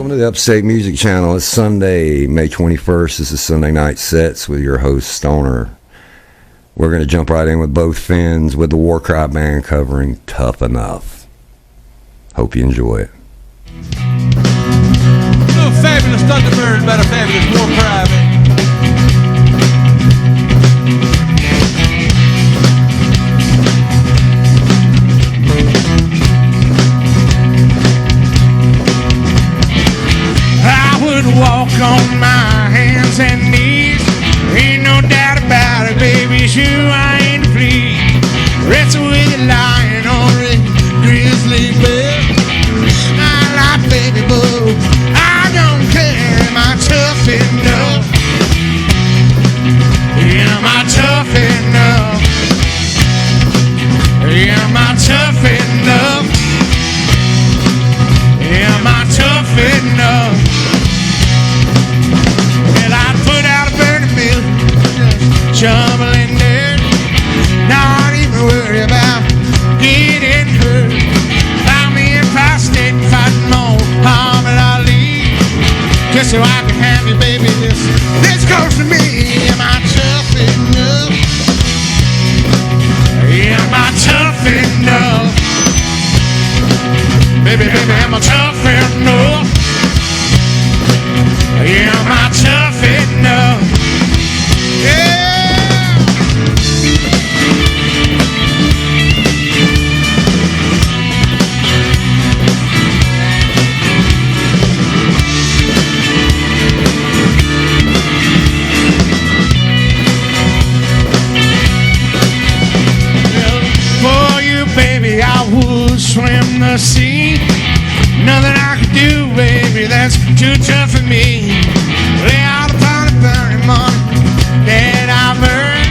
Welcome to the Upstate Music Channel. It's Sunday, May 21st. This is Sunday Night Sets with your host, Stoner. We're going to jump right in with both fins with the War Cry Band covering Tuff Enough. Hope you enjoy it. Oh, fabulous Thunderbird by the fabulous War Cry Band. Walk on my hands and knees, ain't no doubt about it, baby, sure I ain't pleased. Wrestle with a lion or a grizzly bear, I like baby boo, I don't care, am I tough enough? Am I tough enough? Am I tough enough? Am I tough enough? Shoveling dirt, not even worry about getting hurt. Found me in State fighting Muhammad Ali, just so I can have you, baby. This goes to me. Am I tough enough? Am I tough enough? Baby, am I tough enough? Am I tough enough? Yeah. Swim the sea, nothing I can do, baby, that's too tough for me. Lay out upon a burning morning, dead I burn,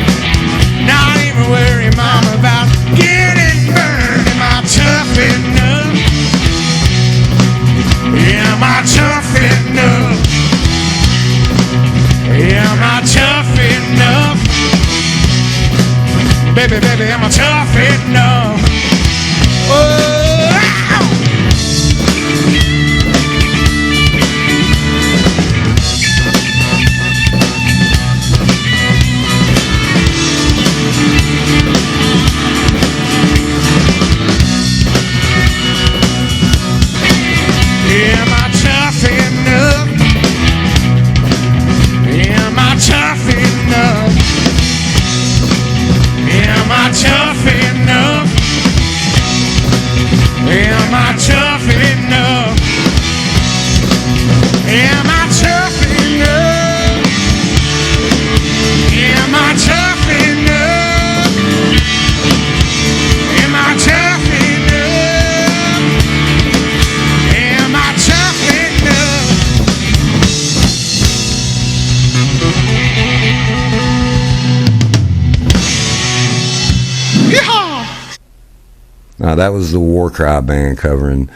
not even worry, mama, about getting burned. Am I tough enough? Am I tough enough? Am I tough enough? Baby, am I tough enough? Oh! Now, that was the War Cry Band covering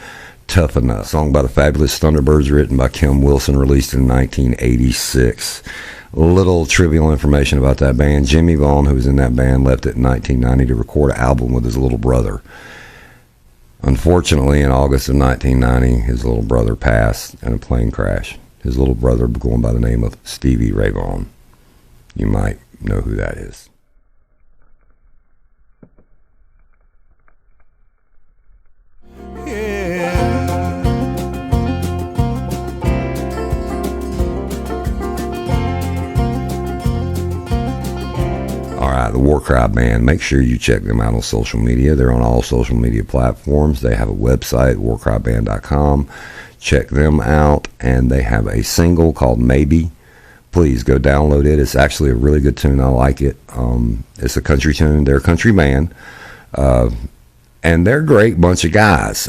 Tuff Enough, a song by the fabulous Thunderbirds written by Kim Wilson, released in 1986. Little trivial information about that band. Jimmy Vaughn, who was in that band, left it in 1990 to record an album with his little brother. Unfortunately, in August of 1990, his little brother passed in a plane crash. His little brother going by the name of Stevie Ray Vaughan. You might know who that is. The War Cry Band. Make sure you check them out on social media. They're on all social media platforms. They have a website, warcryband.com. Check them out. And they have a single called Maybe. Please go download it. It's actually a really good tune. I like it. It's a country tune. They're a country band. And they're a great bunch of guys.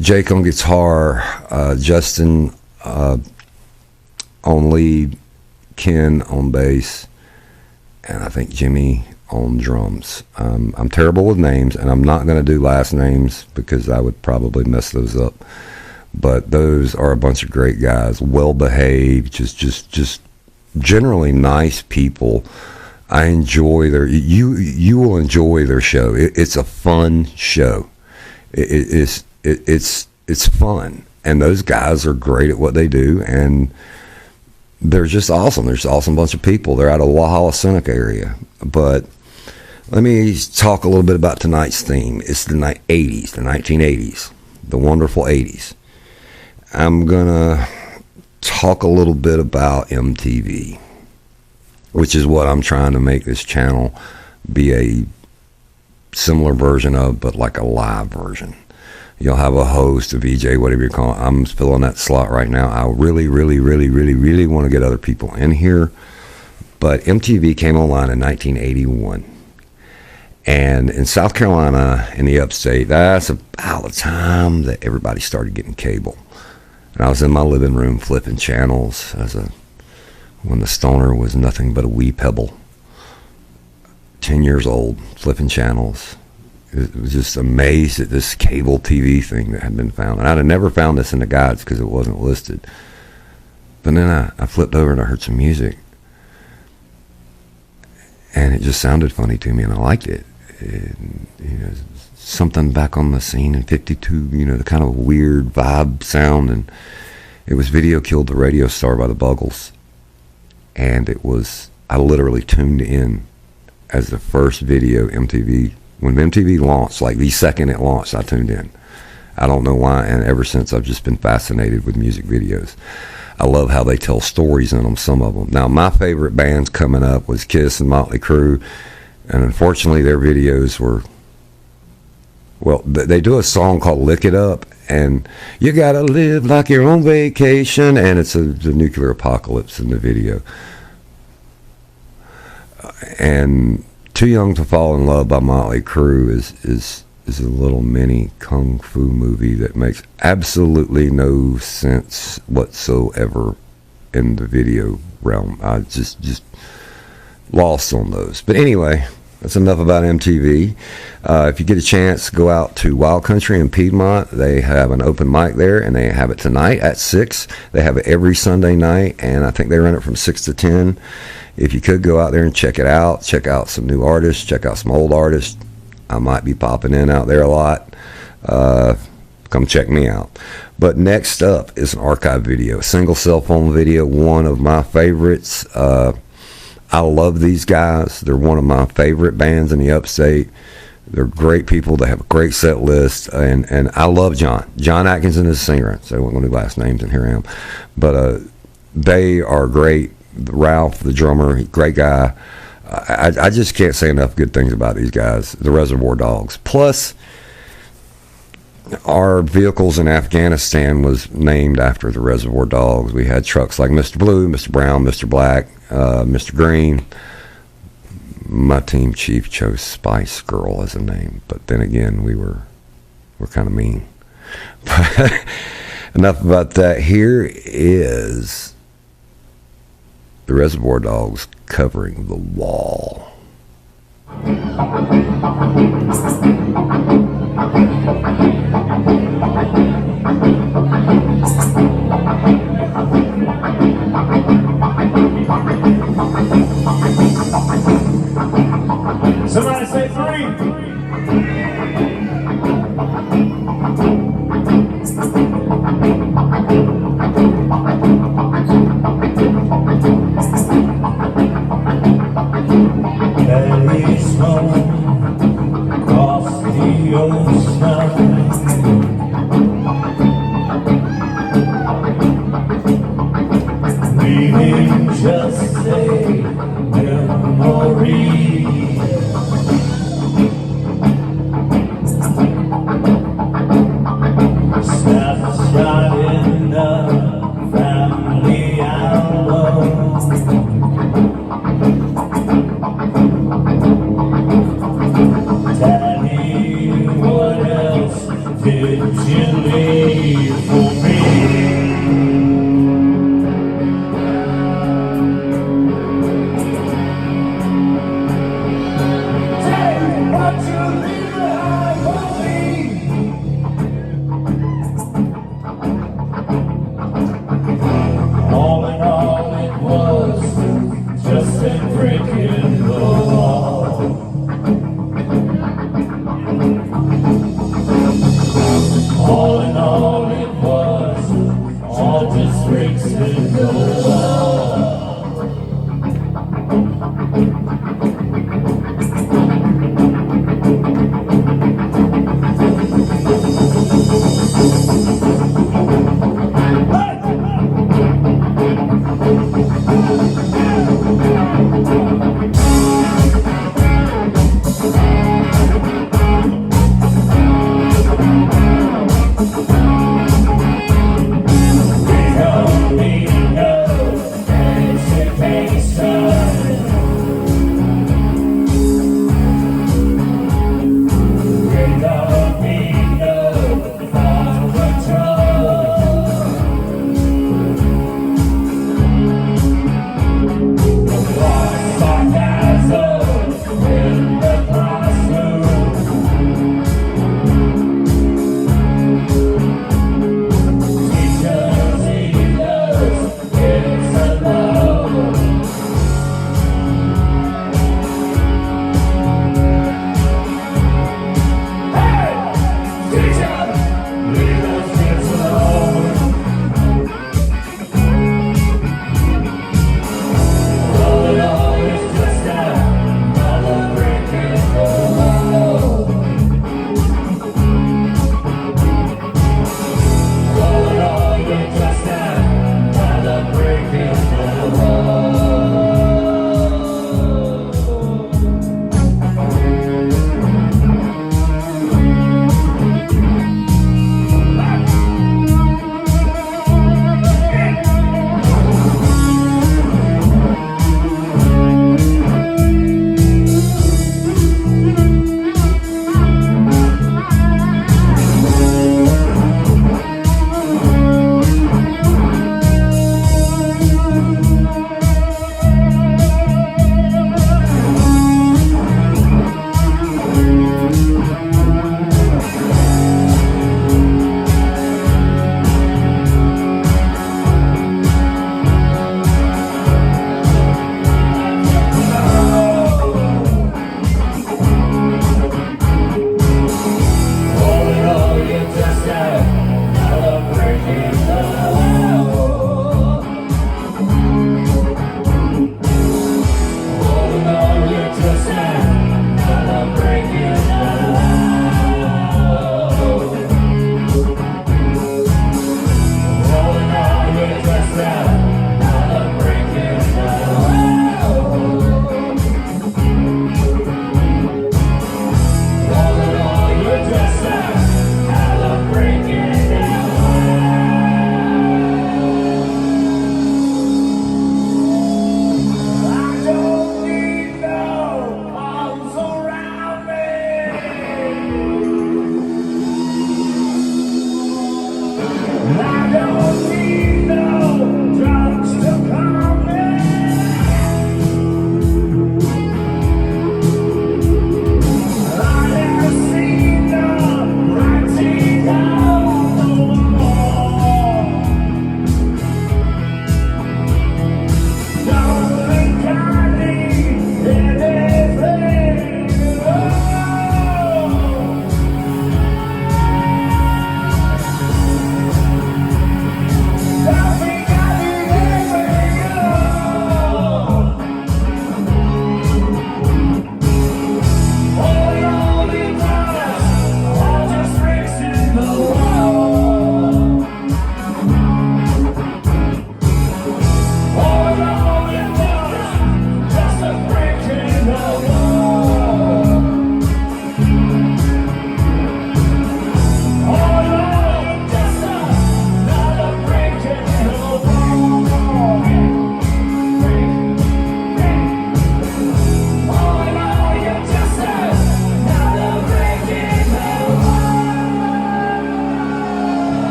Jake on guitar, Justin on lead, Ken on bass, and I think Jimmy on drums. I'm terrible with names, and I'm not going to do last names because I would probably mess those up. But those are a bunch of great guys, well behaved, just generally nice people. I enjoy their. You will enjoy their show. It's a fun show. It's fun. And those guys are great at what they do, and they're just awesome. There's an awesome bunch of people. They're out of the Walhalla Seneca area. But let me talk a little bit about tonight's theme. It's the 80s, the 1980s, the wonderful 80s. I'm going to talk a little bit about MTV, which is what I'm trying to make this channel be a similar version of, but like a live version. You'll have a host, a VJ, whatever you call it. I'm filling that slot right now. I really want to get other people in here. But MTV came online in 1981. And in South Carolina, in the upstate, that's about the time that everybody started getting cable. And I was in my living room flipping channels when the stoner was nothing but a wee pebble. 10 years old, flipping channels. It was just amazed at this cable TV thing that had been found. And I'd have never found this in the guides because it wasn't listed. But then I flipped over and I heard some music. And it just sounded funny to me, and I liked it. And, something back on the scene in 52, the kind of weird vibe sound. And it was Video Killed the Radio Star by the Buggles. And I literally tuned in as the first video MTV. When MTV launched, like the second it launched, I tuned in. I don't know why, and ever since I've just been fascinated with music videos. I love how they tell stories in them, some of them. Now, my favorite bands coming up was Kiss and Motley Crue, and unfortunately their videos were, well, they do a song called Lick It Up, and you gotta live like you're on vacation, and it's the nuclear apocalypse in the video. And Too Young to Fall in Love by Motley Crue is a little mini kung fu movie that makes absolutely no sense whatsoever in the video realm. I just lost on those. But anyway, that's enough about MTV. If you get a chance, go out to Wild Country in Piedmont. They have an open mic there, and they have it tonight at 6. They have it every Sunday night, and I think they run it from 6 to 10. If you could go out there and check it out, check out some new artists, check out some old artists. I might be popping in out there a lot. Come check me out. But next up is an archive video, a single cell phone video, one of my favorites. I love these guys. They're one of my favorite bands in the upstate. They're great people. They have a great set list. And I love John. John Atkinson is a singer, so I won't go to last names, and here I am. But they are great. Ralph, the drummer, great guy. I just can't say enough good things about these guys, the Reservoir Dogs. Plus, our vehicles in Afghanistan was named after the Reservoir Dogs. We had trucks like Mr. Blue, Mr. Brown, Mr. Black, Mr. Green. My team chief chose Spice Girl as a name, but then again, we're kind of mean. But enough about that. Here is the Reservoir Dogs covering The Wall. Somebody say 3. Daddy's home across the ocean. Leaving just a memory. Snapshot in the family album. Daddy, what else did you leave for me? Daddy, what you leave behind for me? All in all, it was just a brick in the wall. All in all, it was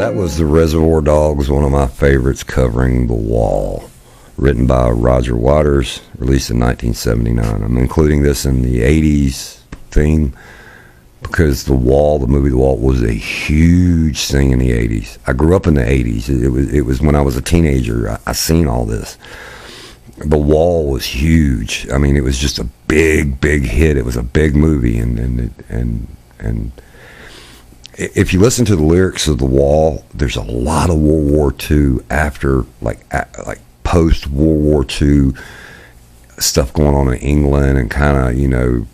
That was the Reservoir Dogs, one of my favorites, covering The Wall, written by Roger Waters, released in 1979. I'm including this in the 80s theme because The Wall, the movie The Wall, was a huge thing in the 80s. I grew up in the 80s. It was when I was a teenager. I seen all this. The Wall was huge. I mean, it was just a big hit. It was a big movie, and if you listen to the lyrics of The Wall, there's a lot of World War II after, like post World War II stuff going on in England, and kind of, you know,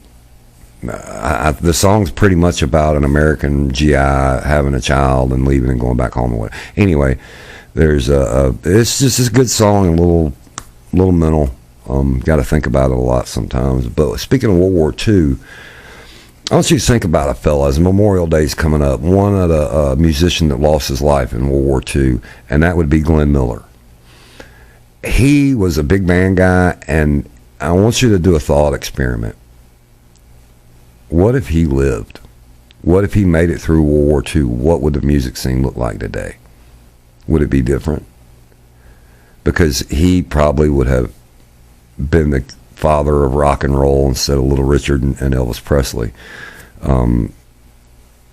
the song's pretty much about an American GI having a child and leaving and going back home or what. Anyway, there's it's just a good song and a little mental. Got to think about it a lot sometimes. But speaking of World War II, I want you to think about it, fellas. Memorial Day's coming up. One of the musician that lost his life in World War II, and that would be Glenn Miller. He was a big band guy, and I want you to do a thought experiment. What if he lived? What if he made it through World War II? What would the music scene look like today? Would it be different? Because he probably would have been the father of rock and roll instead of Little Richard and Elvis Presley. I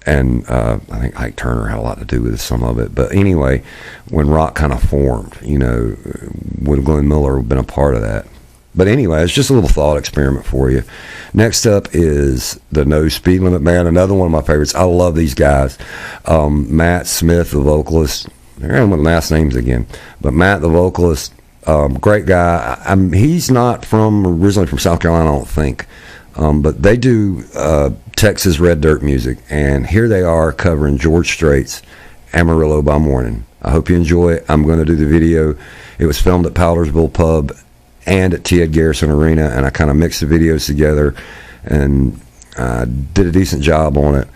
think Ike Turner had a lot to do with some of it. But anyway, when rock kind of formed, you know, would Glenn Miller have been a part of that? But anyway, it's just a little thought experiment for you. Next up is the No Speed Limit Band, another one of my favorites. I love these guys. Matt Smith, the vocalist. I don't know the last names again. But Matt, the vocalist, great guy. He's not originally from South Carolina, I don't think. But they do Texas red dirt music. And here they are covering George Strait's Amarillo by Morning. I hope you enjoy it. I'm going to do the video. It was filmed at Powdersville Pub and at T. Ed Garrison Arena, and I kind of mixed the videos together and did a decent job on it.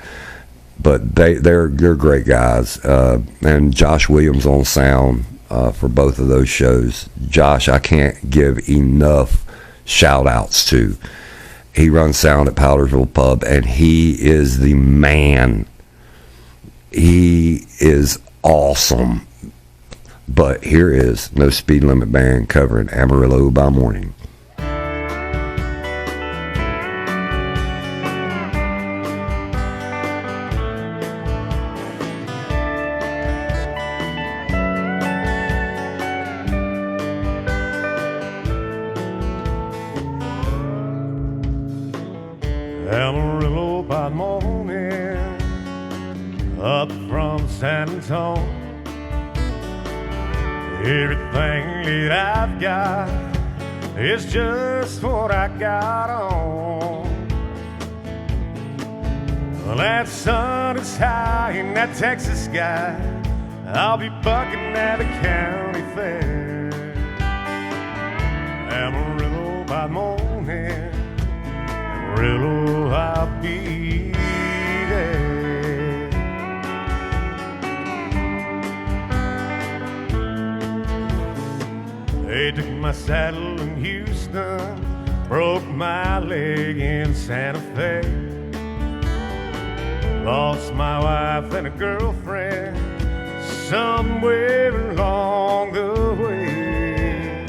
But they're great guys, and Josh Williams on sound for both of those shows. Josh, I can't give enough shout outs to. He runs sound at Powdersville Pub, and he is the man. He is awesome. But here is No Speed Limit Band covering Amarillo by Morning. Amarillo by morning, up from San Antonio. Everything that I've got is just what I got on. Well, that sun is high in that Texas sky. I'll be bucking at the county fair. Amarillo by morning, Amarillo, I'll be there. They took my saddle in Houston, broke my leg in Santa Fe. Lost my wife and a girlfriend somewhere along the way.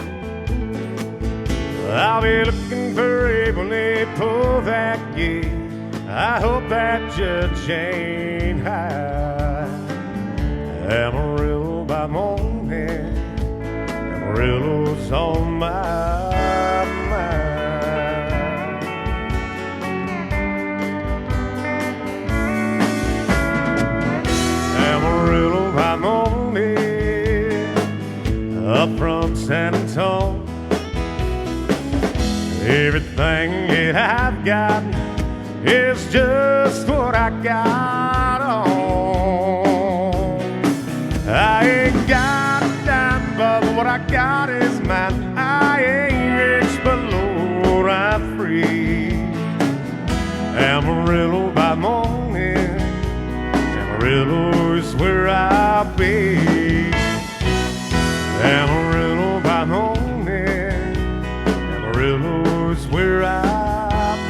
I'll be looking for Abraham pull that gate. I hope that judge ain't high. Amarillo by morning, Amarillo's on my mind. Amarillo by morning, up from San Antonio. Everything that I've got is just what I got on. I ain't got a dime, but what I got is mine. I ain't rich, but Lord, I'm free. Amarillo by morning, Amarillo is where I'll be. Amarillo by morning, Amarillo is where I'll be.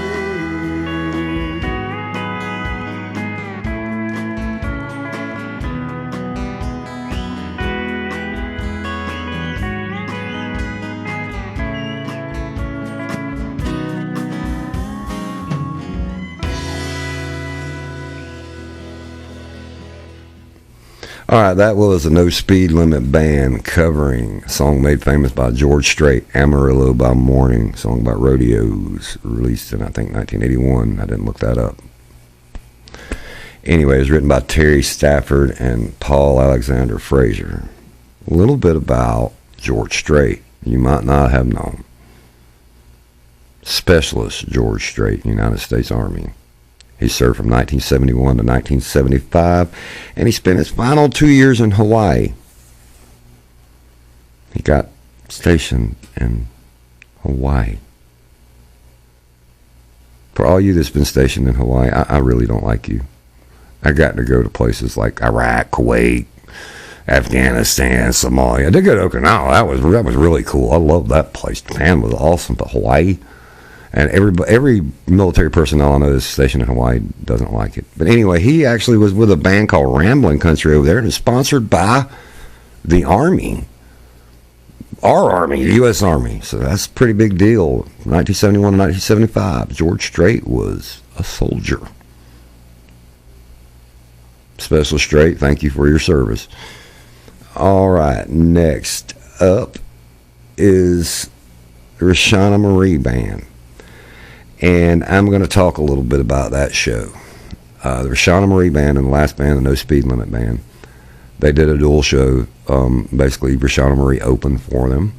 All right, that was a No Speed Limit band covering a song made famous by George Strait, Amarillo by Morning, song about rodeos, released in, I think, 1981. I didn't look that up. Anyway, it was written by Terry Stafford and Paul Alexander Frazier. A little bit about George Strait. You might not have known. Specialist George Strait, United States Army. He served from 1971 to 1975, and he spent his final 2 years in Hawaii. He got stationed in Hawaii. For all you that's been stationed in Hawaii, I really don't like you. I got to go to places like Iraq, Kuwait, Afghanistan, Somalia. I did go to Okinawa. That was really cool. I loved that place. Japan was awesome, but Hawaii... And every military personnel I know that's stationed in Hawaii doesn't like it. But anyway, he actually was with a band called Ramblin' Country over there, and it's sponsored by the Army. Our Army, the U.S. Army. So that's a pretty big deal. 1971 to 1975, George Strait was a soldier. Special Strait, thank you for your service. All right, next up is the Rashana Marie Band. And I'm going to talk a little bit about that show. The Rashana Marie Band and the last band, the No Speed Limit Band, they did a dual show. Basically, Rashana Marie opened for them.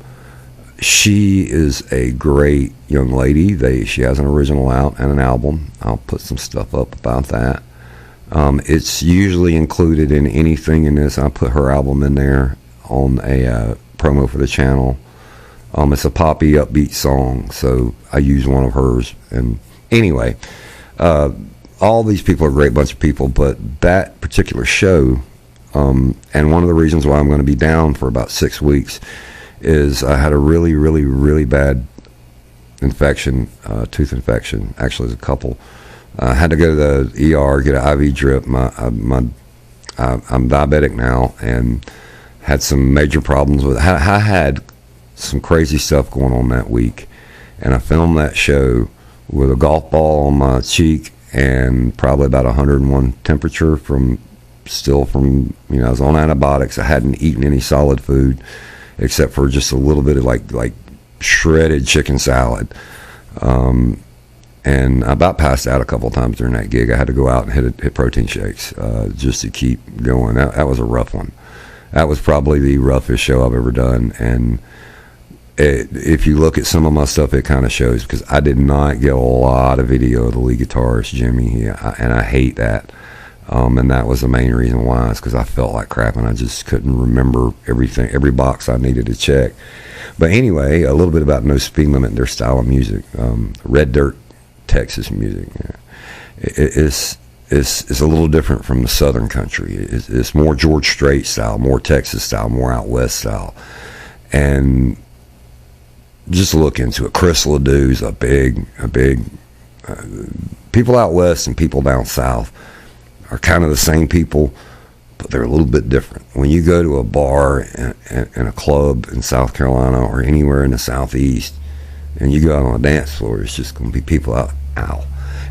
She is a great young lady. She has an original out and an album. I'll put some stuff up about that. It's usually included in anything in this. I put her album in there on a promo for the channel. It's a poppy, upbeat song, so I use one of hers. And anyway, all these people are a great bunch of people, but that particular show, and one of the reasons why I'm going to be down for about 6 weeks, is I had a really, really, really bad infection, tooth infection. Actually, it was a couple. I had to go to the ER, get an IV drip. I'm diabetic now, and had some major problems with it. I had some crazy stuff going on that week, and I filmed that show with a golf ball on my cheek and probably about 101 temperature from I was on antibiotics. I hadn't eaten any solid food except for just a little bit of like shredded chicken salad, and I about passed out a couple of times during that gig. I had to go out and hit protein shakes just to keep going. That was a rough one. That was probably the roughest show I've ever done, and if you look at some of my stuff, it kind of shows, because I did not get a lot of video of the lead guitarist, Jimmy, and I hate that. And that was the main reason why, is because I felt like crap, and I just couldn't remember every box I needed to check. But anyway, a little bit about No Speed Limit and their style of music. Red Dirt, Texas music. It's a little different from the Southern country. It's more George Strait style, more Texas style, more out west style. And just look into it. Chris Ledoux's a big people out west and people down south are kind of the same people, but they're a little bit different. When you go to a bar and a club in South Carolina or anywhere in the Southeast, and you go out on a dance floor, it's just going to be people out.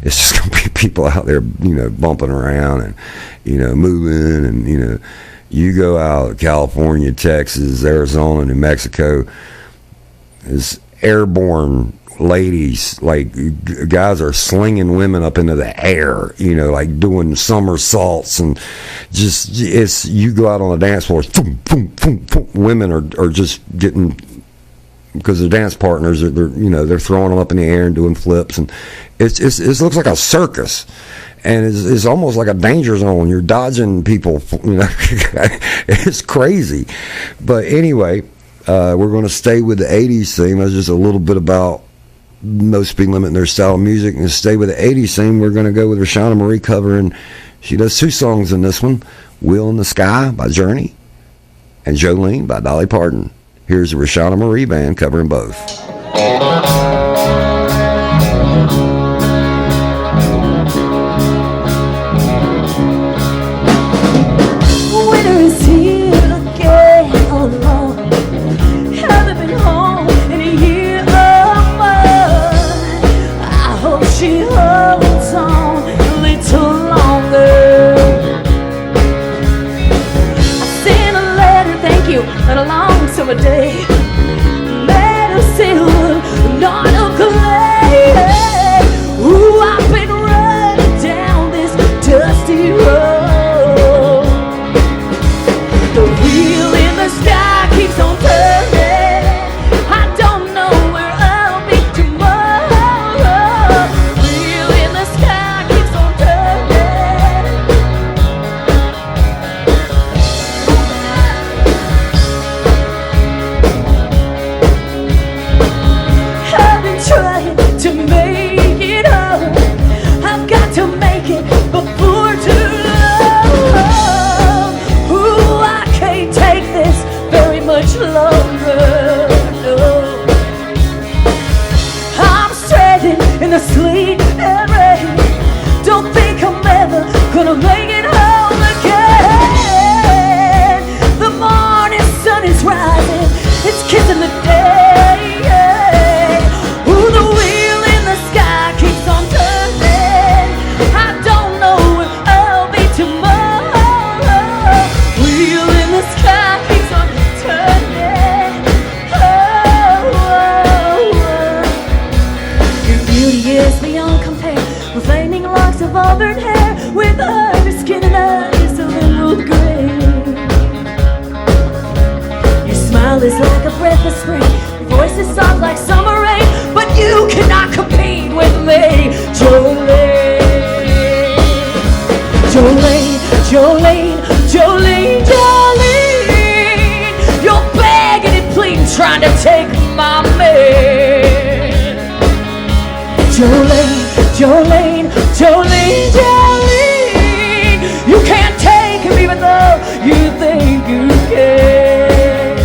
It's just going to be people out there, bumping around and, moving, and, you go out California, Texas, Arizona, New Mexico, is airborne ladies, like guys are slinging women up into the air, like doing somersaults, and you go out on a dance floor, boom, boom, boom, boom, women are just getting, because their dance partners they're throwing them up in the air and doing flips, and it looks like a circus, and it's almost like a danger zone. You're dodging people, it's crazy. But anyway, we're going to stay with the 80s theme. That's just a little bit about No Speed Limit and their style of music. And to stay with the 80s theme, we're going to go with Rashana Marie covering. She does 2 songs in this one, Wheel in the Sky by Journey and Jolene by Dolly Parton. Here's the Rashana Marie Band covering both. Winter is here again, oh Lord. Haven't been home in a year or more. I hope she holds on a little longer. in the sleet and rain. Don't think I'm ever gonna make it home again. The morning sun is rising, it's kissing the day. Ooh, the wheel in the sky keeps on turning. I don't know where I'll be tomorrow. Wheel in the sky keeps on turning. Your beauty is beyond compare, with flaming locks of auburn hair, with her skin and eyes of emerald gray. Your smile is like a breath of spring, your voice is soft like summer rain, but you cannot compete with me, Jolene. Jolene, Jolene, Jolene, Jolene. You're begging and pleading, trying to take my man. Jolene, Jolene, Jolene, Jolene. You can't take him even though you think you can.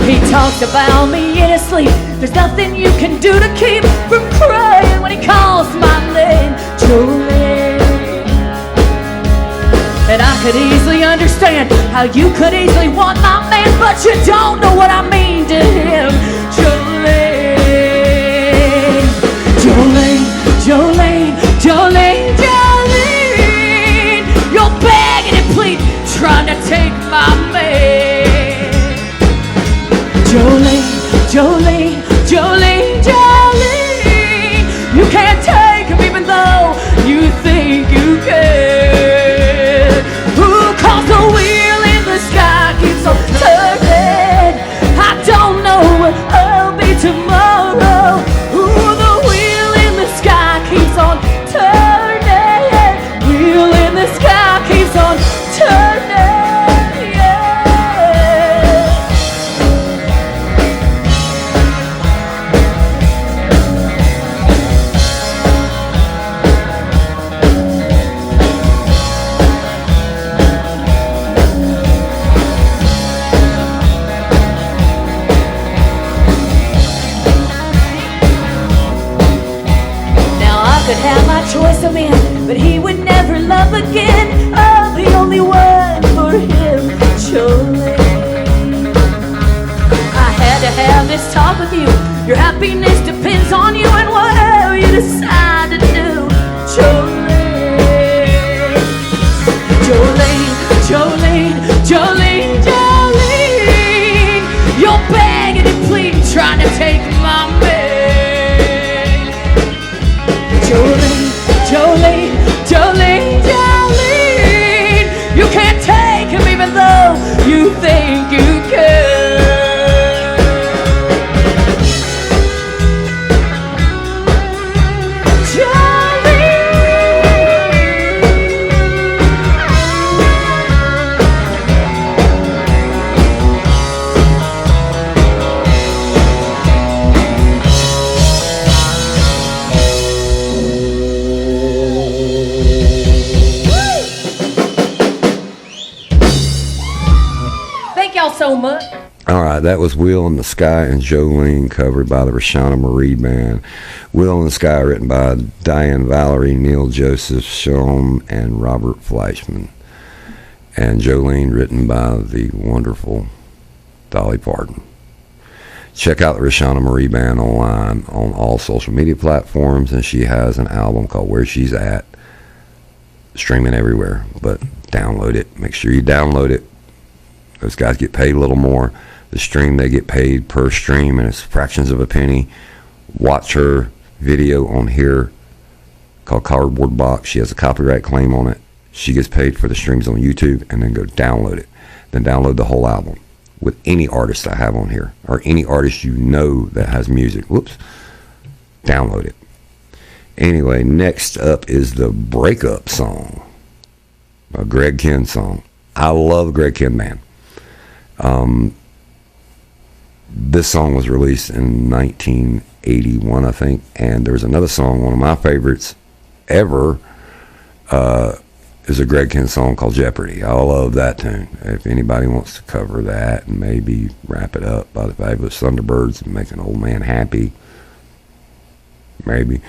He talks about me in his sleep. There's nothing you can do to keep from crying when he calls my name, Jolene. And I could easily understand how you could easily want my man, but you don't know what I mean to him, Jolene. Jolene, Jolene, Jolene, Jolene. You're begging and pleading, trying to take my man. Jolene, Jolene, Jolene, Jolene. You can't take him even though you think you can. Who calls the wheel in the sky keeps on turning? I don't know what I'll be tomorrow. Ooh, the wheel in the sky keeps on turning. Wheel in the sky keeps on turning. Could have my choice of him, but he would never love again. I'm the only one for him, Jolene. I had to have this talk with you. Your happiness depends on you and whatever you decide to do, Jolene. Jolene, Jolene, Jolene, Jolene. You're begging and pleading, trying to take my man. Jolene, Jolene, Jolene, Jolene. You can't take him even though you think you can. So much. All right, that was Wheel in the Sky and Jolene, covered by the Rashana Marie Band. Wheel in the Sky, written by Diane Valerie, Neil Joseph, Sean, and Robert Fleischman. And Jolene, written by the wonderful Dolly Parton. Check out the Rashana Marie Band online on all social media platforms, and she has an album called Where She's At, streaming everywhere, but download it. Make sure you download it. Those guys get paid a little more. The stream, they get paid per stream, and it's fractions of a penny. Watch her video on here called Cardboard Box. She has a copyright claim on it. She gets paid for the streams on YouTube, and then go download it. Then download the whole album with any artist I have on here, or any artist you know that has music. Whoops. Download it. Anyway, next up is the Breakup Song, a Greg Kihn song. I love Greg Kihn, man. This song was released in 1981, I think, and there's another song, one of my favorites ever, is a Greg Kihn song called Jeopardy. I love that tune. If anybody wants to cover that and maybe wrap it up by the Fabulous Thunderbirds and make an old man happy, maybe.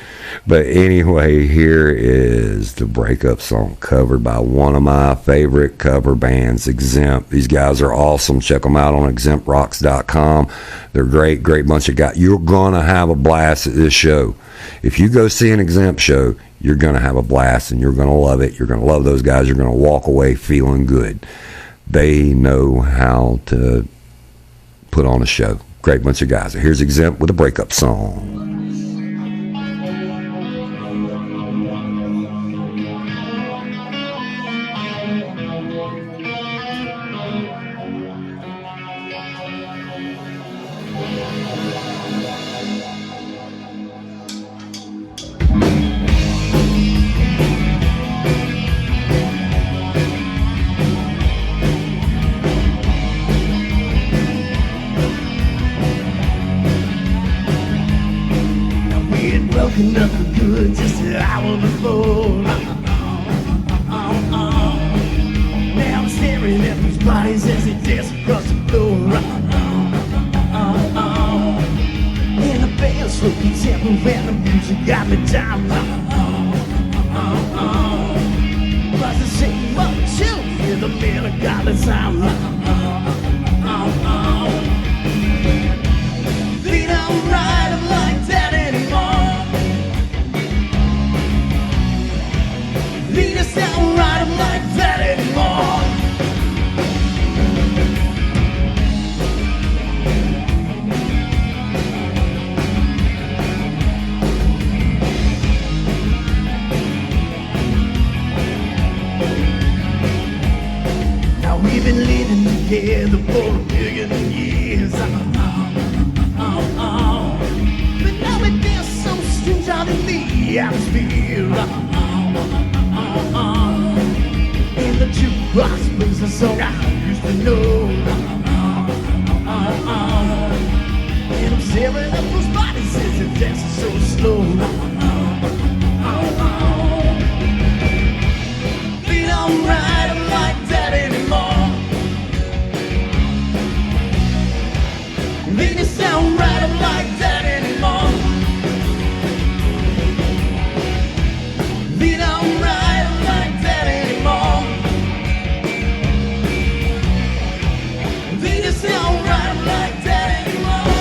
But anyway, here is the breakup song covered by one of my favorite cover bands, Xzempt. These guys are awesome. Check them out on xzemptrocks.com. They're great bunch of guys. You're gonna have a blast at this show. If you go see an Xzempt show, you're gonna have a blast and you're gonna love it. You're gonna love those guys. You're gonna walk away feeling good. They know how to put on a show. Great bunch of guys. Here's Xzempt with a breakup song. Nothing good just an hour before. Now I'm staring at these bodies as they dance across the floor. And the band's slowly tempo and the music got me down. But the same old children in the middle of God's time. They don't ride them like that anymore. They just don't ride them like that anymore. Now we've been living together for a million years. But now it feels so strange out in the atmosphere. And the jukebox plays a song I used to know. And I'm staring at those bodies as they're dancing so slow. They don't ride them like that anymore. They just don't ride them like that anymore. They don't ride them like that anymore. They just don't ride them like that anymore.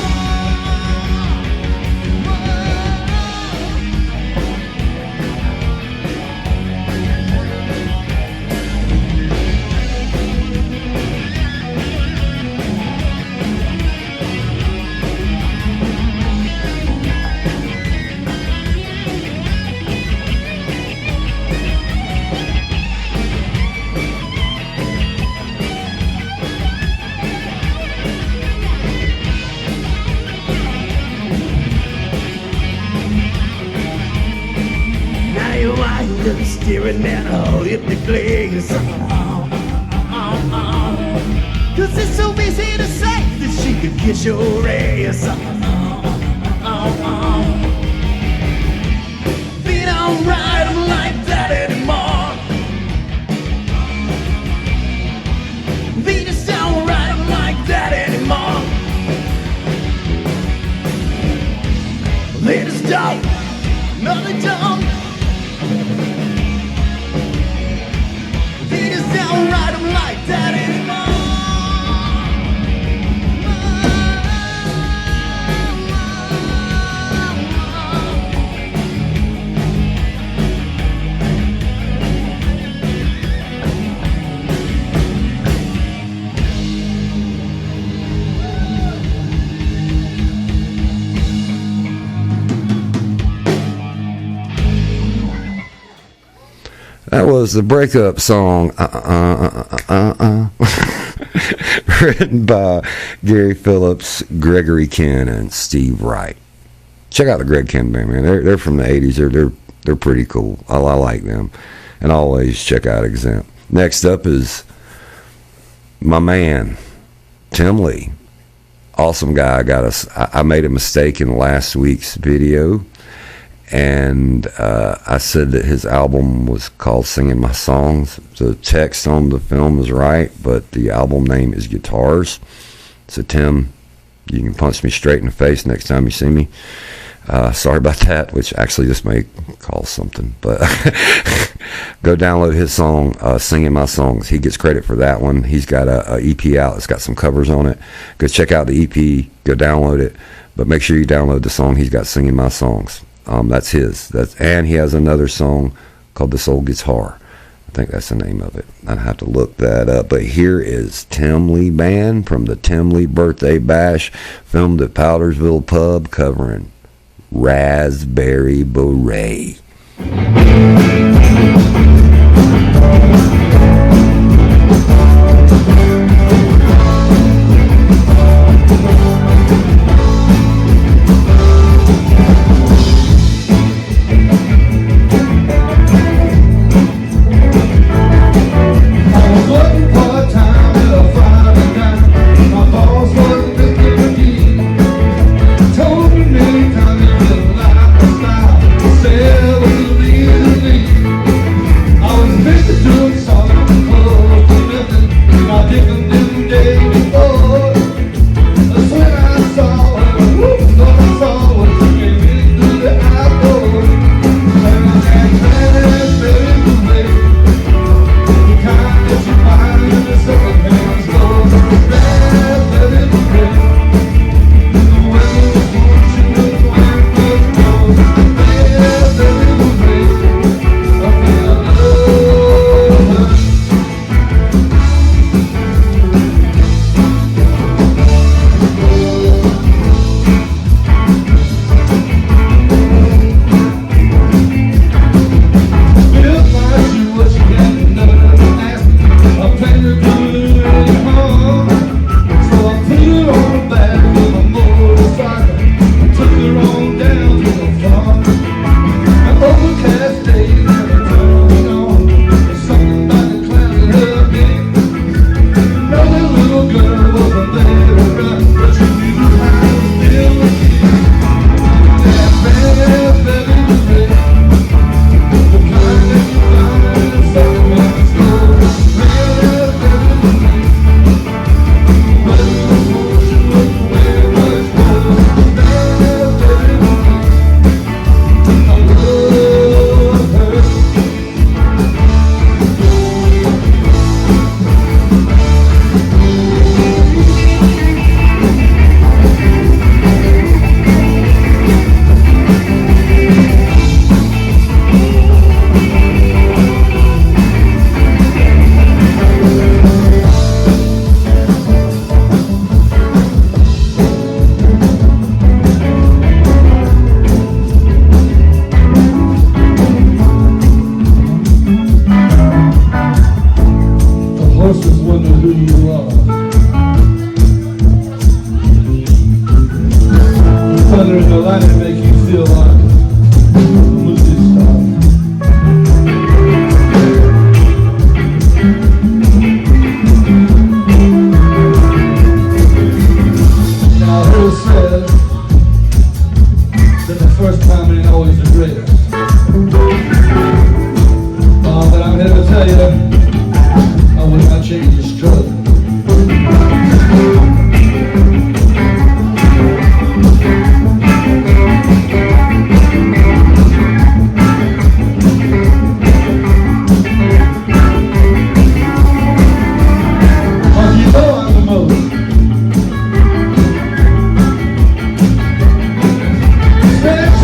Staring at her if they glaze. Cause it's so easy to say that she could kiss your ass. They don't ride them like that anymore. They just don't ride them like that anymore. They just don't. No, they don't. They just don't ride them like that anymore. That was the breakup song, written by Gary Phillips, Gregory Ken, and Steve Wright. Check out the Greg Ken band, man. They're from the '80s. They're pretty cool. I like them, and always check out Xzempt. Next up is my man Tim Lee, awesome guy. I made a mistake in last week's video. And I said that his album was called Singing My Songs. The text on the film is right, but the album name is Guitars. So Tim, you can punch me straight in the face next time you see me. Sorry about that, which actually just may cause something. But go download his song, Singing My Songs. He gets credit for that one. He's got a EP out. It's got some covers on it. Go check out the EP. Go download it. But make sure you download the song he's got, Singing My Songs. That's his. And he has another song called This Old Guitar. I think that's the name of it. I'd have to look that up. But here is Tim Lee Band from the Tim Lee Birthday Bash, filmed at Powdersville Pub, covering Raspberry Beret.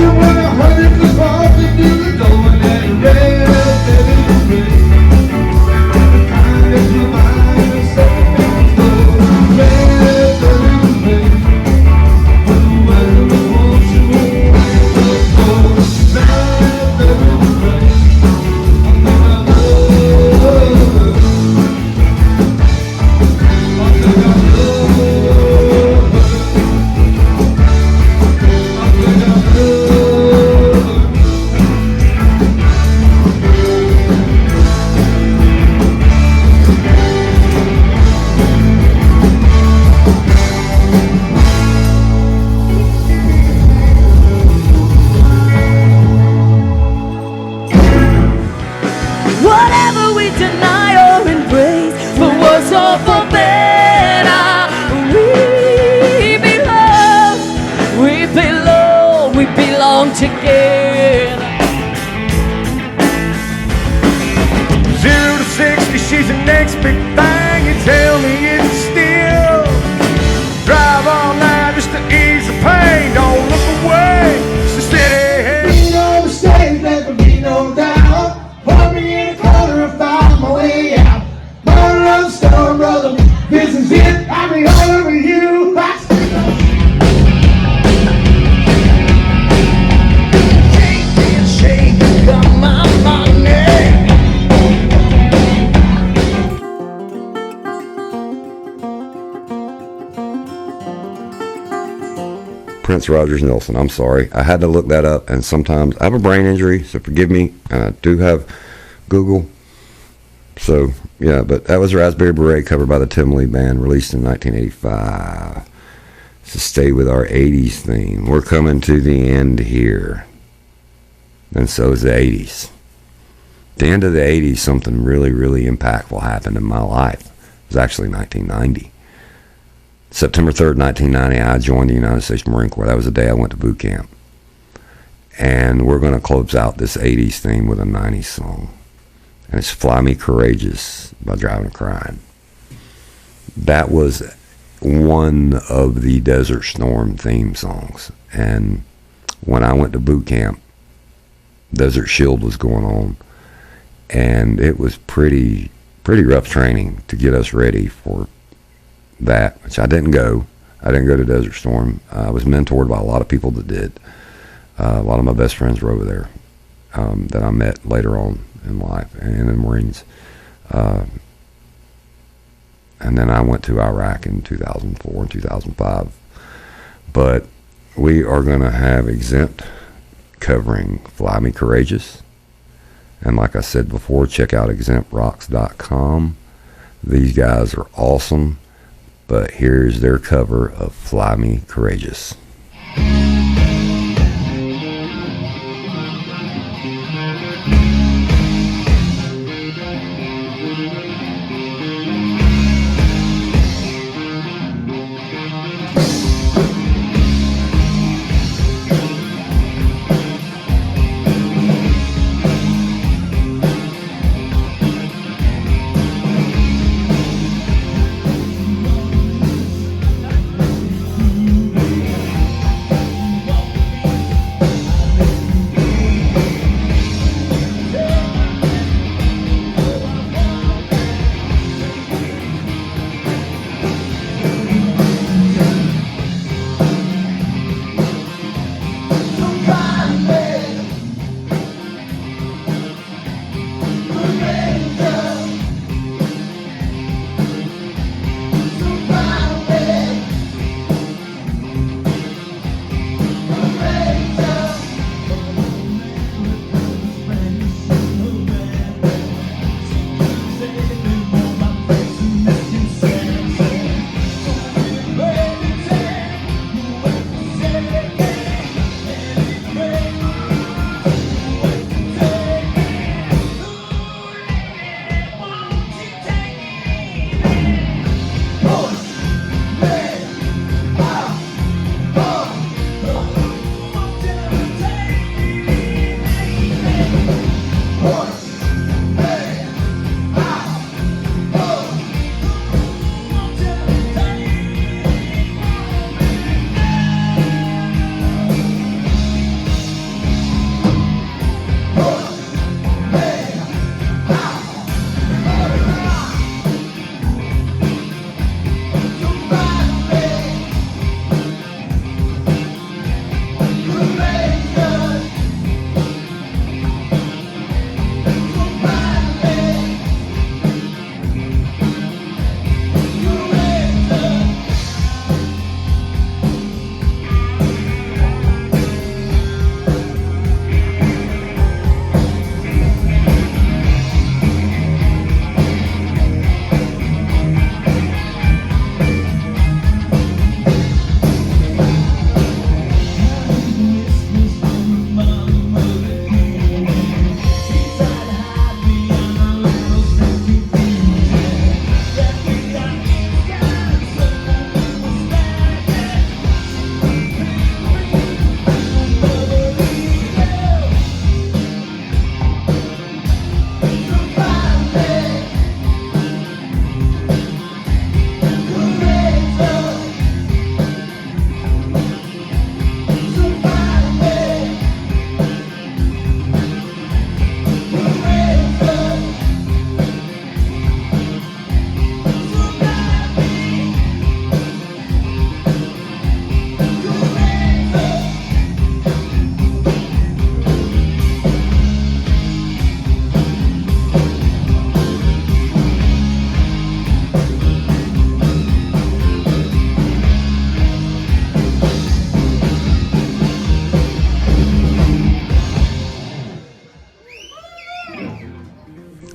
When I heard it, belong together. 0 to 60, she's the next big thing. You tell me it's still. Drive all night just to ease the pain. Don't look away, it's a steady hand. Ain't no mistake, there can be no doubt. Put me in a corner and find my way out. Mother of the storm, brother, this is it. I'll be all over you. Shake and shake, come on, money. Prince Rogers Nelson. I'm sorry. I had to look that up, and sometimes I have a brain injury, so forgive me. And I do have Google. So, yeah, but that was Raspberry Beret, covered by the Tim Lee Band, released in 1985. So stay with our 80s theme. We're coming to the end here. And so is the 80s. The end of the 80s, something really, really impactful happened in my life. It was actually 1990. September 3rd, 1990, I joined the United States Marine Corps. That was the day I went to boot camp. And we're going to close out this 80s theme with a 90s song. And it's Fly Me Courageous by Driving and Crying. That was one of the Desert Storm theme songs. And when I went to boot camp, Desert Shield was going on. And it was pretty rough training to get us ready for that, which I didn't go. I didn't go to Desert Storm. I was mentored by a lot of people that did. A lot of my best friends were over there that I met later on in life and in the Marines. And then I went to Iraq in 2004 and 2005. But we are going to have Xzempt covering Fly Me Courageous. And like I said before, check out xzemptrocks.com. These guys are awesome. But here's their cover of Fly Me Courageous.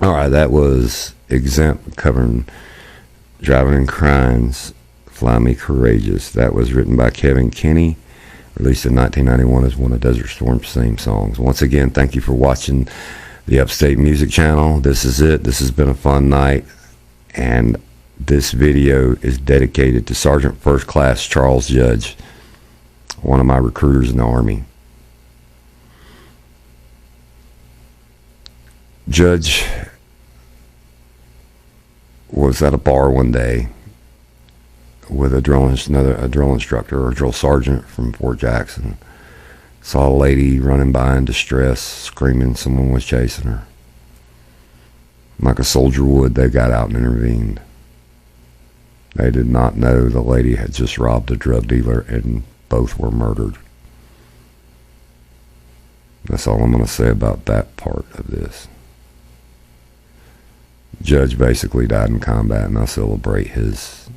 All right, that was Xzempt covering Driving and Crying's Fly Me Courageous. That was written by Kevin Kinney, released in 1991 as one of Desert Storm's theme songs. Once again, thank you for watching the Upstate Music Channel. This is it. This has been a fun night, and this video is dedicated to Sergeant First Class Charles Judge, one of my recruiters in the Army. Judge was at a bar one day with a drill instructor or a drill sergeant from Fort Jackson. Saw a lady running by in distress, screaming someone was chasing her. Like a soldier would, they got out and intervened. They did not know the lady had just robbed a drug dealer, and both were murdered. That's all I'm going to say about that part of this. Judge basically died in combat, and I celebrate his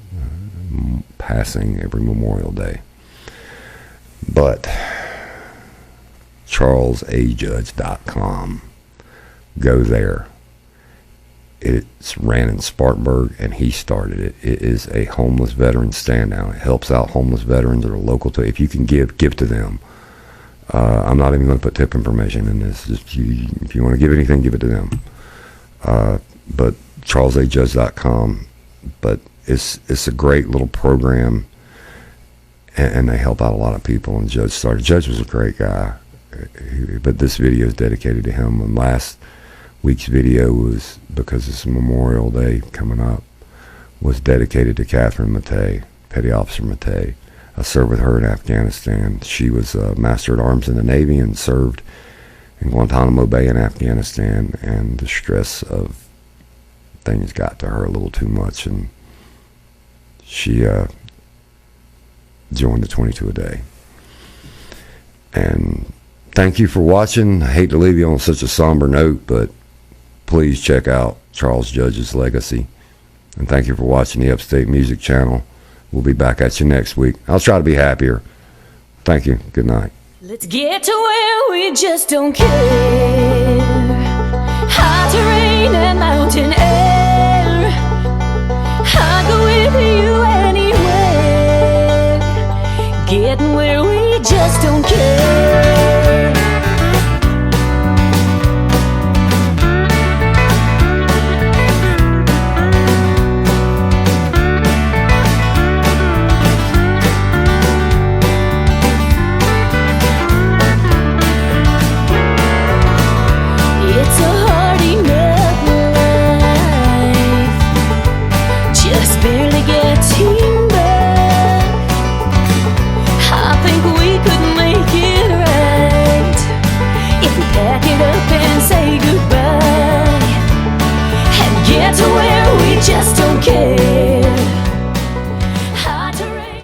passing every Memorial Day. But CharlesAJudge.com, go there. It's ran in Spartanburg, and he started it. It is a homeless veteran stand down. It helps out homeless veterans that are local to. If you can give to them. I'm not even going to put tip information in this. Just if you want to give anything, give it to them. But CharlesAJudge.com. But it's a great little program, and they help out a lot of people. And Judge started. Judge was a great guy, but this video is dedicated to him. And last week's video was, because it's Memorial Day coming up, was dedicated to Catherine Matei, Petty Officer Matei. I served with her in Afghanistan. She was a Master at Arms in the Navy and served in Guantanamo Bay in Afghanistan, and the stress of things got to her a little too much, and she joined the 22 a day. And thank you for watching. I hate to leave you on such a somber note, but please check out Charles Judge's legacy. And thank you for watching the Upstate Music Channel. We'll be back at you next week. I'll try to be happier. Thank you. Good night. Let's get to where we just don't care. High terrain and mountain air. I'll go with you anywhere. Getting where we just don't care.